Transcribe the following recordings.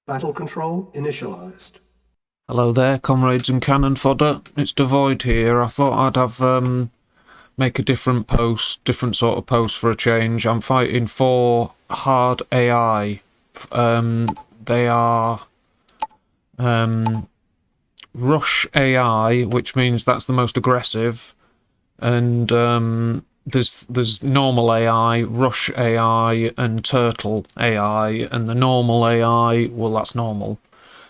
Battle control initialized. Hello there, comrades and cannon fodder. It's Devoid here. I thought I'd have make a different sort of post for a change. I'm fighting for hard AI. They are rush AI, which means that's the most aggressive, and there's normal AI, rush AI, and turtle AI. And the normal AI, well, that's normal.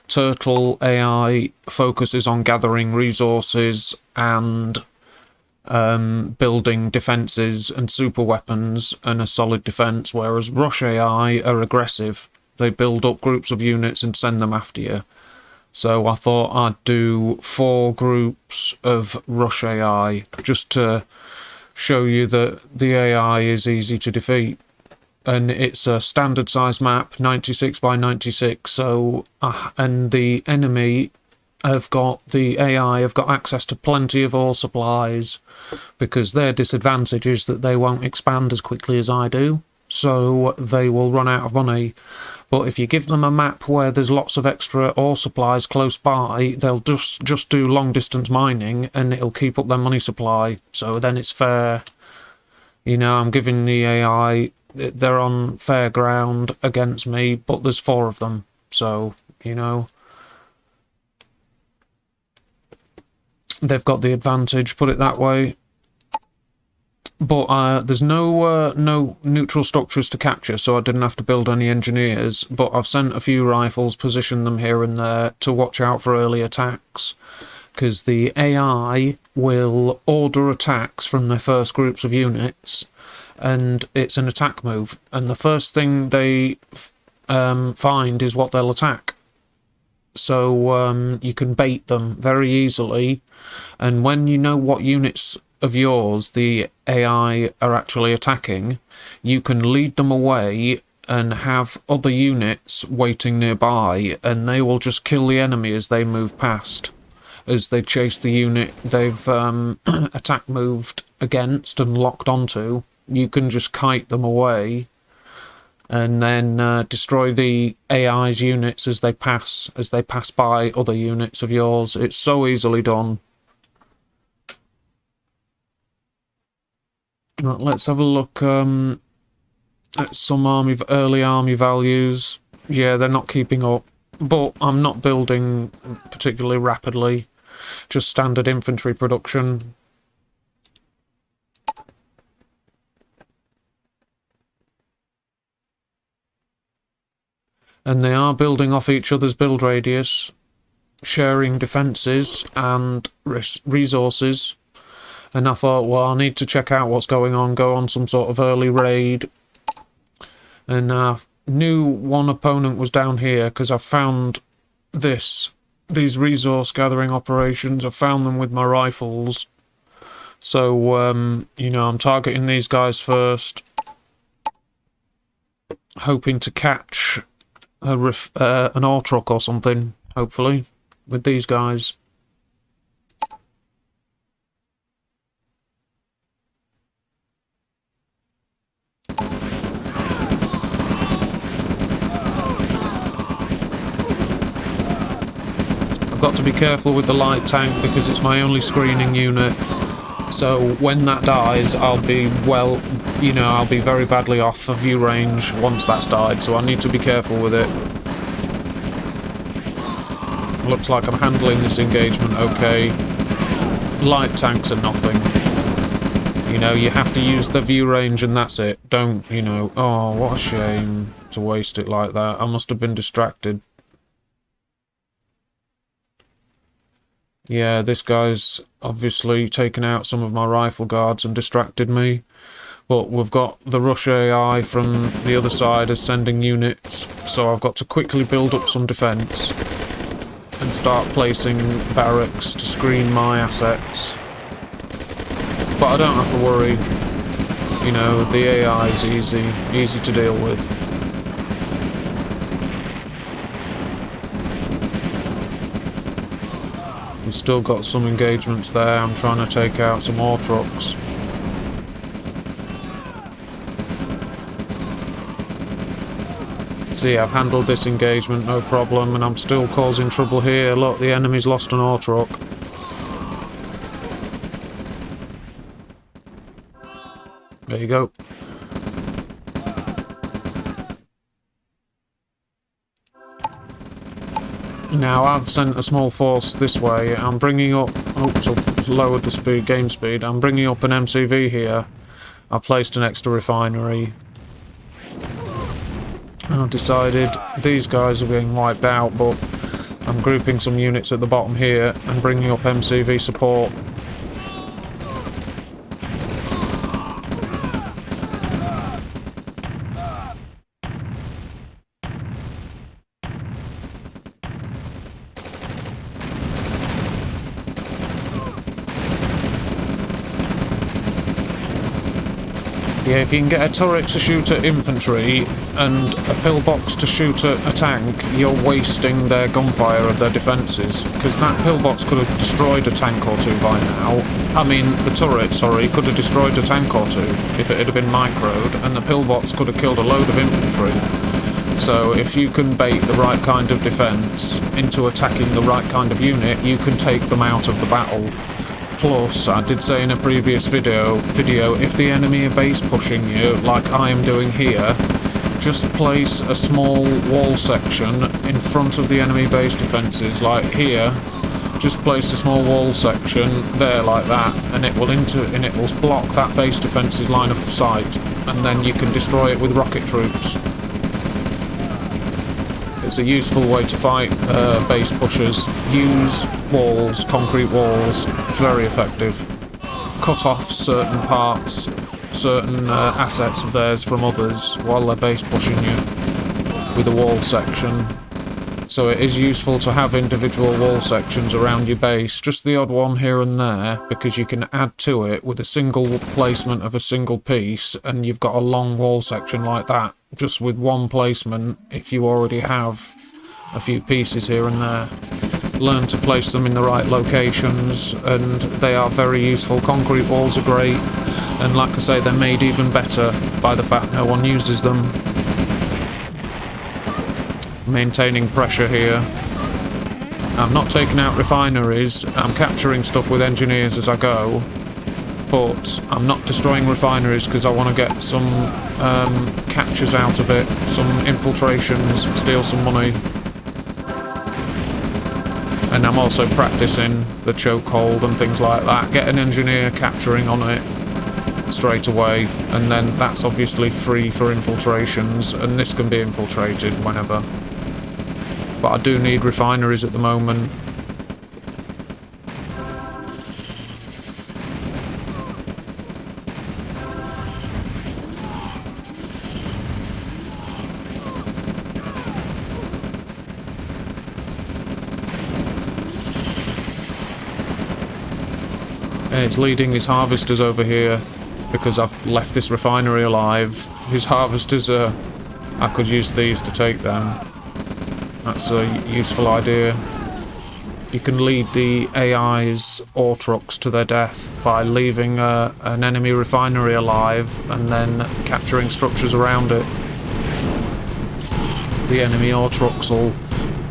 Turtle AI focuses on gathering resources and building defences and super weapons and a solid defence, whereas Rush AI are aggressive. They build up groups of units and send them after you. So I thought I'd do 4 groups of Rush AI just to show you that the AI is easy to defeat. And it's a standard size map, 96 by 96, so and the enemy the AI have got access to plenty of ore supplies, because their disadvantage is that they won't expand as quickly as I do, so they will run out of money. But if you give them a map where there's lots of extra ore supplies close by, they'll just do long distance mining and it'll keep up their money supply, so then it's fair. You know, I'm giving the AI, they're on fair ground against me, but there's 4 of them, so, you know, they've got the advantage, put it that way. But there's no neutral structures to capture, so I didn't have to build any engineers, but I've sent a few rifles, positioned them here and there to watch out for early attacks, because the AI will order attacks from their first groups of units, and it's an attack move, and the first thing they find is what they'll attack. So you can bait them very easily, and when you know what units of yours the AI are actually attacking, you can lead them away and have other units waiting nearby, and they will just kill the enemy as they move past, as they chase the unit they've attack moved against and locked onto. You can just kite them away and then destroy the AI's units as they pass by other units of yours. It's so easily done. Let's have a look at some early army values. Yeah, they're not keeping up, but I'm not building particularly rapidly, just standard infantry production. And they are building off each other's build radius, sharing defences and resources. And I thought, well, I need to check out what's going on, go on some sort of early raid. And I knew one opponent was down here because I found these resource gathering operations. I found them with my rifles. So, you know, I'm targeting these guys first, hoping to catch an ore truck or something, hopefully, with these guys. I've got to be careful with the light tank because it's my only screening unit. So when that dies, I'll be, well, you know, I'll be very badly off for view range once that's died, so I need to be careful with it. Looks like I'm handling this engagement okay. Light tanks are nothing. You know, you have to use the view range and that's it. Don't, you know, oh, what a shame to waste it like that. I must have been distracted. Yeah, this guy's obviously taken out some of my rifle guards and distracted me. But we've got the Rush AI from the other side as sending units, so I've got to quickly build up some defence and start placing barracks to screen my assets. But I don't have to worry. You know, the AI is easy to deal with. We've still got some engagements there. I'm trying to take out some ore trucks. See, I've handled this engagement no problem, and I'm still causing trouble here. Look, the enemy's lost an ore truck. There you go. Now, I've sent a small force this way. I'm bringing up... Oops, I've lowered the speed, game speed. I'm bringing up an MCV here. I placed an extra refinery. I've decided these guys are being wiped out, but I'm grouping some units at the bottom here and bringing up MCV support. Yeah, if you can get a turret to shoot at infantry and a pillbox to shoot at a tank, you're wasting their gunfire of their defences, because that pillbox could have destroyed a tank or two by now. I mean, the turret, sorry, could have destroyed a tank or two if it had been microed, and the pillbox could have killed a load of infantry. So if you can bait the right kind of defence into attacking the right kind of unit, you can take them out of the battle. Plus, I did say in a previous video, if the enemy are base pushing you, like I am doing here, just place a small wall section in front of the enemy base defences, like here. Just place a small wall section there, like that, and it will block that base defence's line of sight, and then you can destroy it with rocket troops. It's a useful way to fight base pushers. Use walls, concrete walls. It's very effective. Cut off certain parts, certain assets of theirs from others while they're base pushing you with a wall section. So it is useful to have individual wall sections around your base, just the odd one here and there, because you can add to it with a single placement of a single piece, and you've got a long wall section like that, just with one placement if you already have a few pieces here and there. Learn to place them in the right locations, and they are very useful. Concrete walls are great, and like I say, they're made even better by the fact no one uses them. Maintaining pressure here. I'm not taking out refineries, I'm capturing stuff with engineers as I go, but I'm not destroying refineries because I want to get some captures out of it, some infiltrations, steal some money. And I'm also practicing the chokehold and things like that. Get an engineer capturing on it straight away, and then that's obviously free for infiltrations, and this can be infiltrated whenever. But I do need refineries at the moment. It's leading his harvesters over here because I've left this refinery alive. His harvesters are... I could use these to take them. That's a useful idea. You can lead the AI's ore trucks to their death by leaving an enemy refinery alive and then capturing structures around it. The enemy ore trucks will...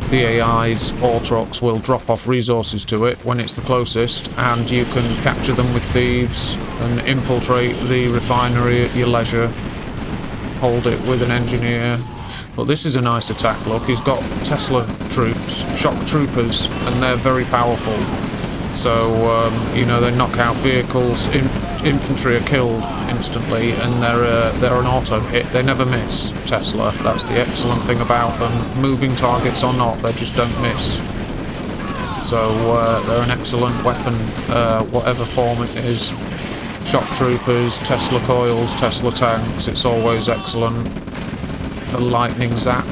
The AI's ore trucks will drop off resources to it when it's the closest, and you can capture them with thieves and infiltrate the refinery at your leisure. Hold it with an engineer. But this is a nice attack, look. He's got Tesla troops, shock troopers, and they're very powerful. So, you know, they knock out vehicles, infantry are killed instantly, and they're an auto hit. They never miss, Tesla. That's the excellent thing about them. Moving targets or not, they just don't miss. So, they're an excellent weapon, whatever form it is. Shock troopers, Tesla coils, Tesla tanks, it's always excellent. A lightning zap.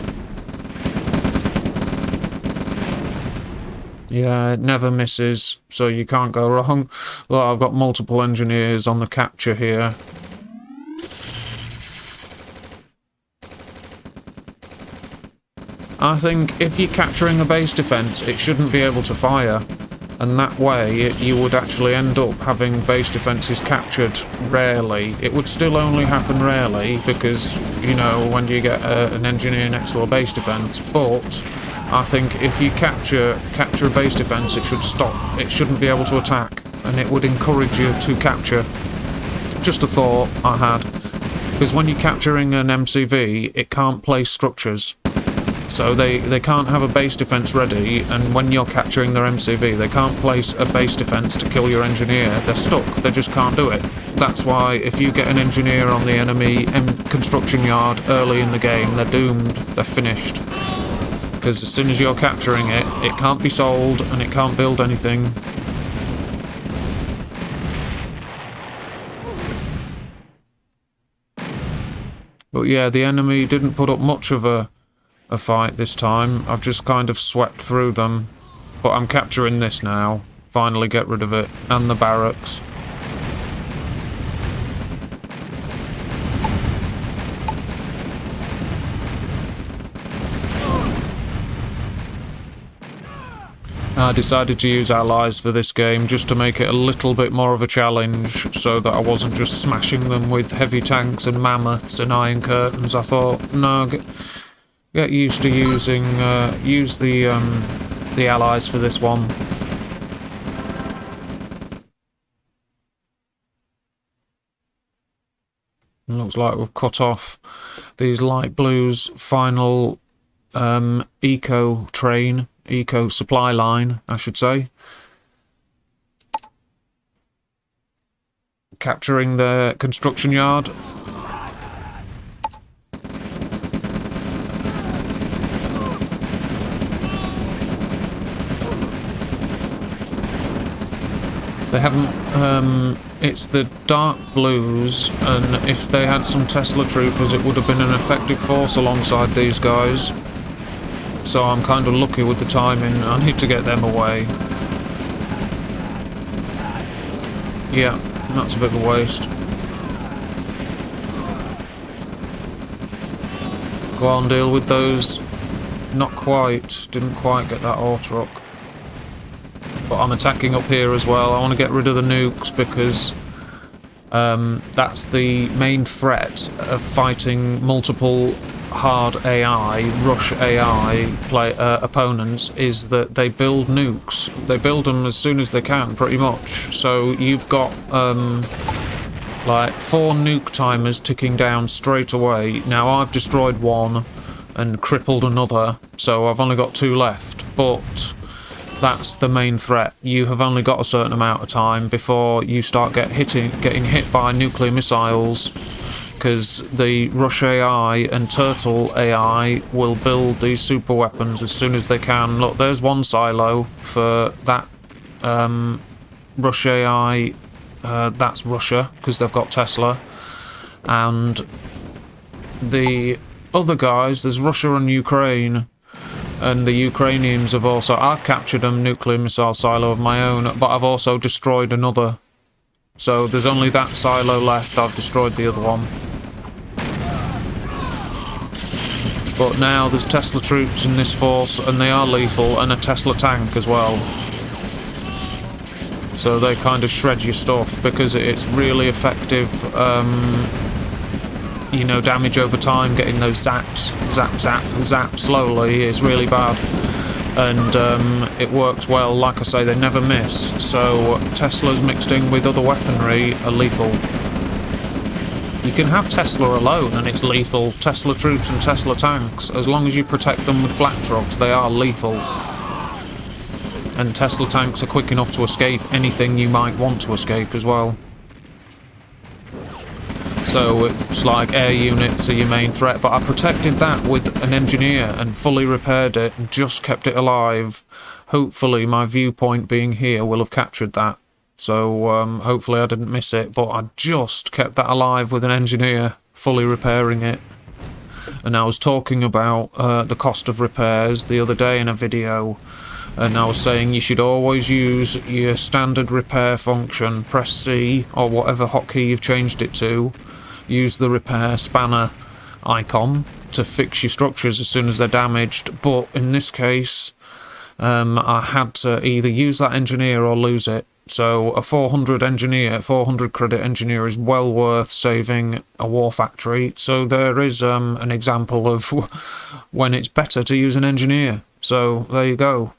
Yeah, it never misses, so you can't go wrong. Well, I've got multiple engineers on the capture here. I think if you're capturing a base defense, it shouldn't be able to fire. And that way you would actually end up having base defences captured rarely. It would still only happen rarely because, you know, when do you get an engineer next to a base defence? But I think if you capture a base defence, it should stop. It shouldn't be able to attack, and it would encourage you to capture. Just a thought I had. Because when you're capturing an MCV, it can't place structures. So they can't have a base defence ready, and when you're capturing their MCV, they can't place a base defence to kill your engineer. They're stuck. They just can't do it. That's why if you get an engineer on the enemy construction yard early in the game, they're doomed. They're finished. Because as soon as you're capturing it, it can't be sold, and it can't build anything. But yeah, the enemy didn't put up much of a fight this time. I've just kind of swept through them. But I'm capturing this now. Finally get rid of it. And the barracks. I decided to use allies for this game just to make it a little bit more of a challenge, so that I wasn't just smashing them with heavy tanks and mammoths and iron curtains. I thought, no, get used to using use the allies for this one. It looks like we've cut off these light blues' final eco train. Eco supply line, I should say. Capturing the construction yard. They haven't, it's the dark blues, and if they had some Tesla troopers, it would have been an effective force alongside these guys. So I'm kind of lucky with the timing. I need to get them away. Yeah, that's a bit of a waste. Go on, deal with those. Not quite. Didn't quite get that ore truck. But I'm attacking up here as well. I want to get rid of the nukes because that's the main threat of fighting multiple hard AI, rush AI opponents, is that they build nukes. They build them as soon as they can, pretty much. So you've got like 4 nuke timers ticking down straight away. Now I've destroyed one and crippled another, so I've only got 2 left. But that's the main threat. You have only got a certain amount of time before you start getting hit by nuclear missiles, because the Rush AI and Turtle AI will build these super weapons as soon as they can. Look, there's one silo for that Rush AI. That's Russia, because they've got Tesla. And the other guys, there's Russia and Ukraine. And the Ukrainians have also... I've captured a nuclear missile silo of my own, but I've also destroyed another. So there's only that silo left. I've destroyed the other one. But now there's Tesla troops in this force, and they are lethal, and a Tesla tank as well. So they kind of shred your stuff, because it's really effective, you know, damage over time, getting those zaps, zap slowly is really bad. And it works well. Like I say, they never miss. So Teslas mixed in with other weaponry are lethal. You can have Tesla alone and it's lethal. Tesla troops and Tesla tanks, as long as you protect them with flat trucks, they are lethal. And Tesla tanks are quick enough to escape anything you might want to escape as well. So it's like air units are your main threat, but I protected that with an engineer and fully repaired it and just kept it alive. Hopefully my viewpoint being here will have captured that. So hopefully I didn't miss it, but I just kept that alive with an engineer fully repairing it. And I was talking about the cost of repairs the other day in a video, and I was saying you should always use your standard repair function, press C or whatever hotkey you've changed it to, use the repair spanner icon to fix your structures as soon as they're damaged. But in this case, I had to either use that engineer or lose it. So a 400 credit engineer is well worth saving a war factory. So there is an example of when it's better to use an engineer. So there you go.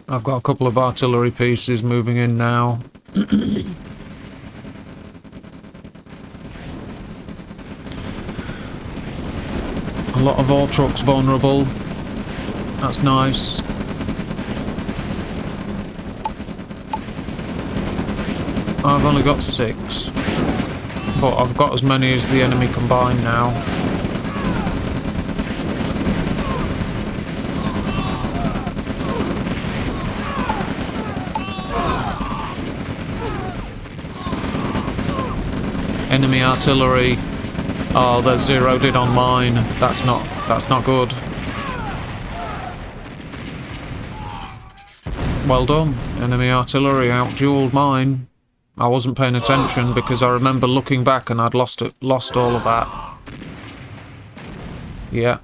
I've got a couple of artillery pieces moving in now. A lot of ore trucks vulnerable. That's nice. I've only got 6, but I've got as many as the enemy combined now. Enemy artillery. Oh, they're zeroed in on mine. That's not good. Well done. Enemy artillery out-dueled mine. I wasn't paying attention because I remember looking back and I'd lost all of that. Yeah.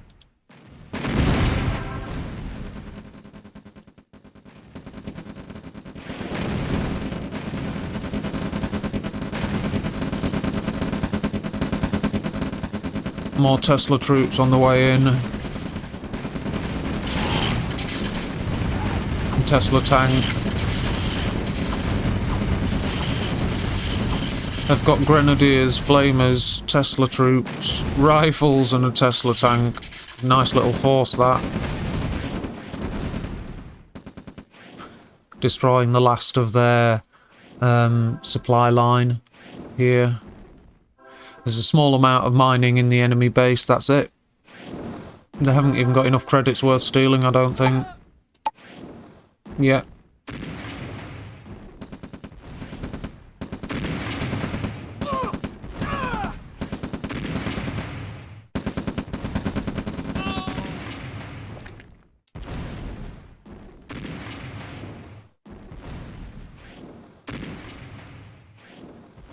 More Tesla troops on the way in. Tesla tank. I've got grenadiers, flamers, Tesla troops, rifles and a Tesla tank. Nice little force that. Destroying the last of their supply line here. There's a small amount of mining in the enemy base, that's it. They haven't even got enough credits worth stealing, I don't think. Yeah.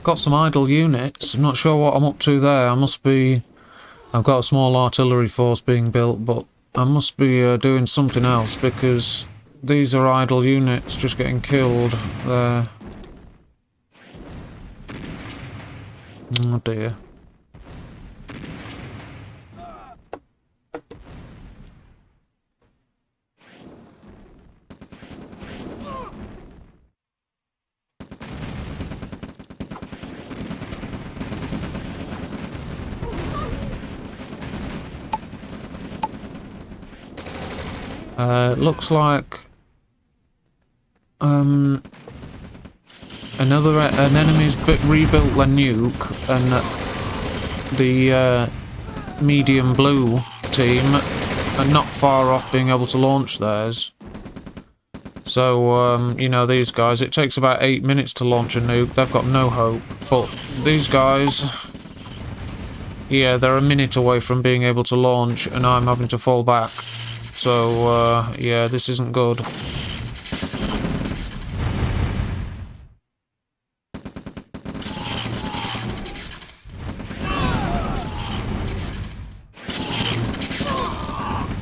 Got some idle units. I'm not sure what I'm up to there. I've got a small artillery force being built, but I must be doing something else because these are idle units just getting killed there. Oh dear. Looks like an enemy's rebuilt their nuke, and the medium blue team are not far off being able to launch theirs. So you know, these guys, it takes about 8 minutes to launch a nuke. They've got no hope, but these guys, yeah, they're a minute away from being able to launch, and I'm having to fall back. So, yeah, this isn't good.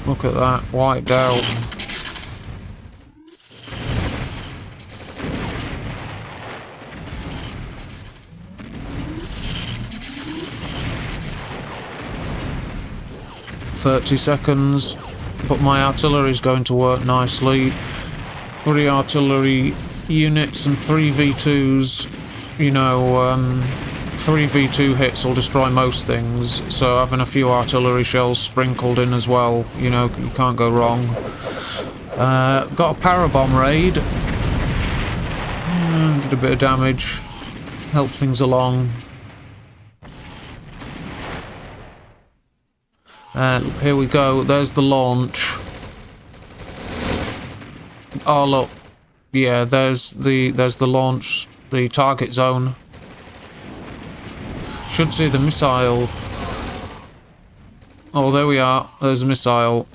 Look at that, wiped out. "30 seconds. But my artillery's going to work nicely. 3 artillery units and 3 V2s. You know, 3 V2 hits will destroy most things, so having a few artillery shells sprinkled in as well, you know, you can't go wrong. Got a parabomb raid. Did a bit of damage. Helped things along. And here we go, there's the launch. Oh look, yeah, there's the launch, the target zone. Should see the missile. Oh, there we are, there's a missile.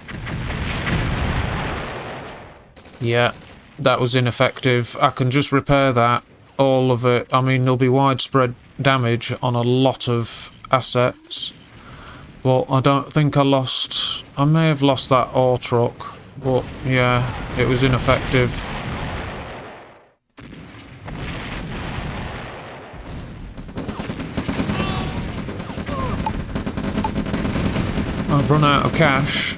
Yeah, that was ineffective. I can just repair that, all of it. I mean, there'll be widespread damage on a lot of assets. But I don't think I lost... I may have lost that ore truck. But, yeah, it was ineffective. I've run out of cash.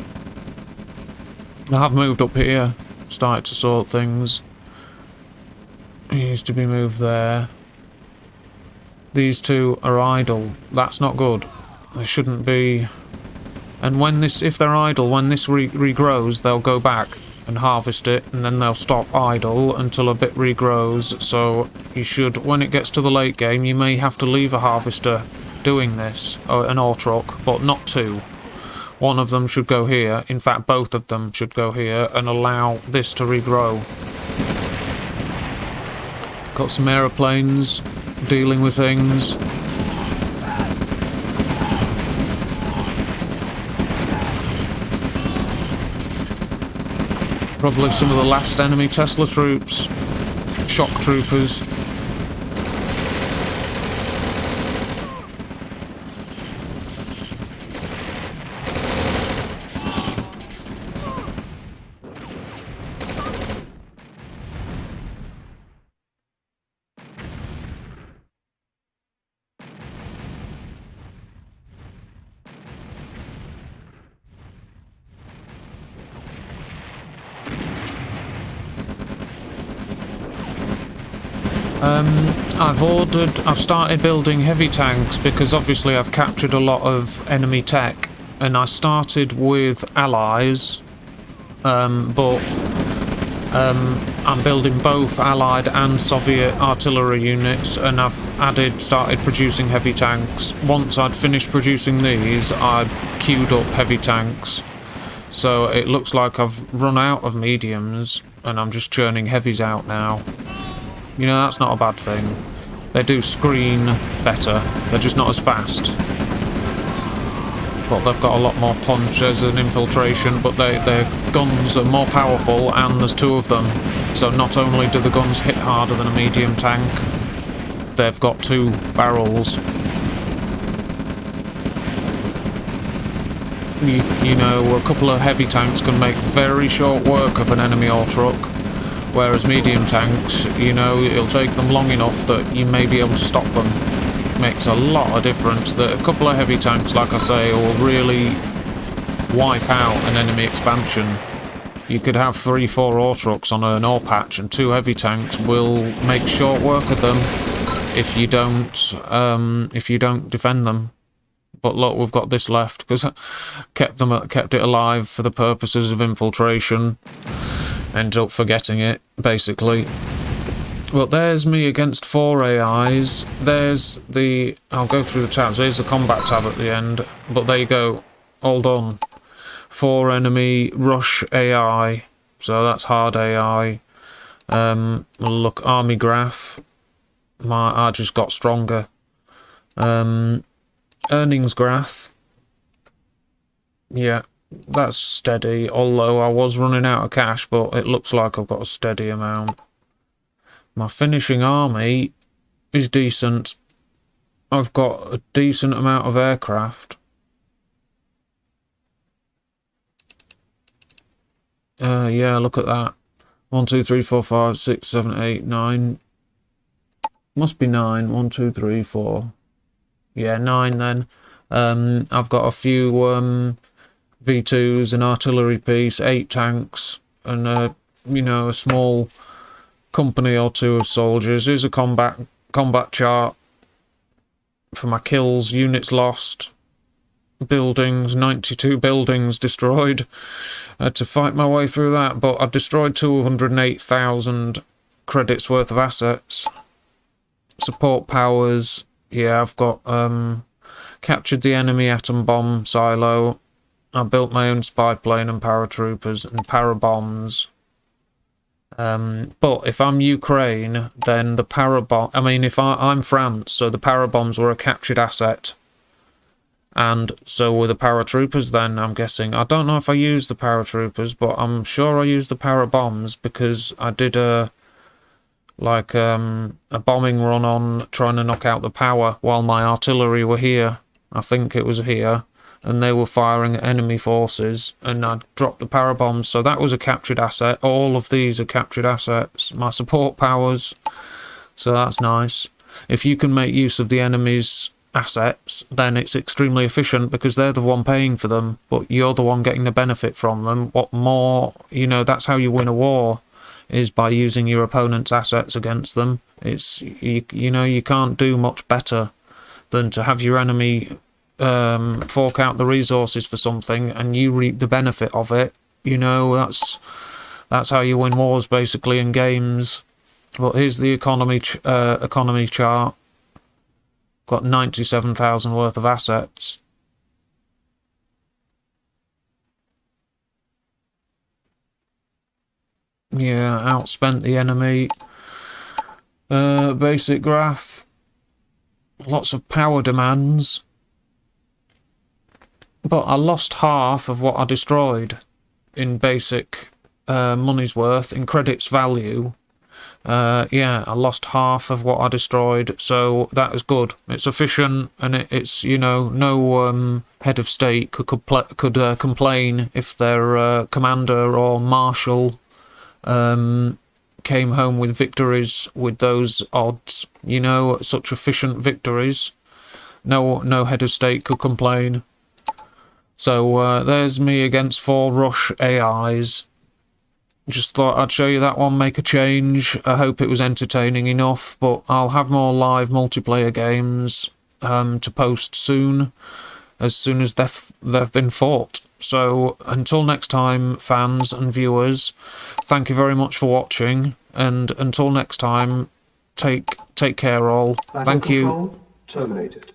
I have moved up here. Started to sort things. It used to be moved there. These two are idle. That's not good. They shouldn't be... And when this... If they're idle, when this regrows, they'll go back and harvest it, and then they'll stop idle until a bit regrows. So you should... When it gets to the late game, you may have to leave a harvester doing this, or an ore truck, but not two. One of them should go here. In fact, both of them should go here and allow this to regrow. Got some aeroplanes dealing with things. Probably some of the last enemy Tesla troops. Shock troopers. I've started building heavy tanks because obviously I've captured a lot of enemy tech, and I started with allies, I'm building both Allied and Soviet artillery units, and I've started producing heavy tanks. Once I'd finished producing these, I queued up heavy tanks. So it looks like I've run out of mediums, and I'm just churning heavies out now. You know, that's not a bad thing. They do screen better, they're just not as fast. But they've got a lot more punch as an infiltration, but their guns are more powerful, and there's two of them. So not only do the guns hit harder than a medium tank, they've got two barrels. You know, a couple of heavy tanks can make very short work of an enemy ore truck. Whereas medium tanks, you know, it'll take them long enough that you may be able to stop them. Makes a lot of difference. That a couple of heavy tanks, like I say, will really wipe out an enemy expansion. You could have 3-4 ore trucks on an ore patch, and 2 heavy tanks will make short work of them if you don't defend them. But look, we've got this left because I kept it alive for the purposes of infiltration. Ended up forgetting it, basically. Well, there's me against 4 AIs. There's the... I'll go through the tabs. There's the combat tab at the end. But there you go. All done. 4 enemy rush AI. So that's hard AI. Look, army graph. I just got stronger. Earnings graph. Yeah. That's steady, although I was running out of cash, but it looks like I've got a steady amount. My finishing army is decent. I've got a decent amount of aircraft. Yeah, look at that. 1, 2, 3, 4, 5, 6, 7, 8, 9. Must be 9. 1, 2, 3, 4. Yeah, 9 then. I've got a few... V2s, an artillery piece, 8 tanks, and you know, a small company or 2 of soldiers. Here's a combat chart for my kills, units lost, buildings, 92 buildings destroyed. I had to fight my way through that, but I destroyed 208,000 credits worth of assets. Support powers, yeah, I've got captured the enemy atom bomb silo. I built my own spy plane and paratroopers and parabombs. But if I'm Ukraine, then the parabomb... I mean, if I'm France, so the parabombs were a captured asset. And so were the paratroopers then, I'm guessing. I don't know if I used the paratroopers, but I'm sure I used the parabombs because I did a bombing run on trying to knock out the power while my artillery were here. I think it was here. And they were firing at enemy forces, and I dropped the parabombs, so that was a captured asset. All of these are captured assets. My support powers, so that's nice. If you can make use of the enemy's assets, then it's extremely efficient because they're the one paying for them, but you're the one getting the benefit from them. What more, that's how you win a war, is by using your opponent's assets against them. It's, you can't do much better than to have your enemy fork out the resources for something and you reap the benefit of it. That's how you win wars basically in games. But here's the economy chart. Got 97,000 worth of assets. Yeah, outspent the enemy. Basic graph. Lots of power demands. But I lost half of what I destroyed in basic money's worth, in credits value. Yeah, I lost half of what I destroyed, so that is good. It's efficient, and it's no head of state could complain if their commander or marshal came home with victories with those odds. Such efficient victories. No head of state could complain. So there's me against 4 Rush AIs. Just thought I'd show you that one, make a change. I hope it was entertaining enough, but I'll have more live multiplayer games to post soon as they've been fought. So until next time, fans and viewers, thank you very much for watching, and until next time, take care all. Battle Thank you. control terminated.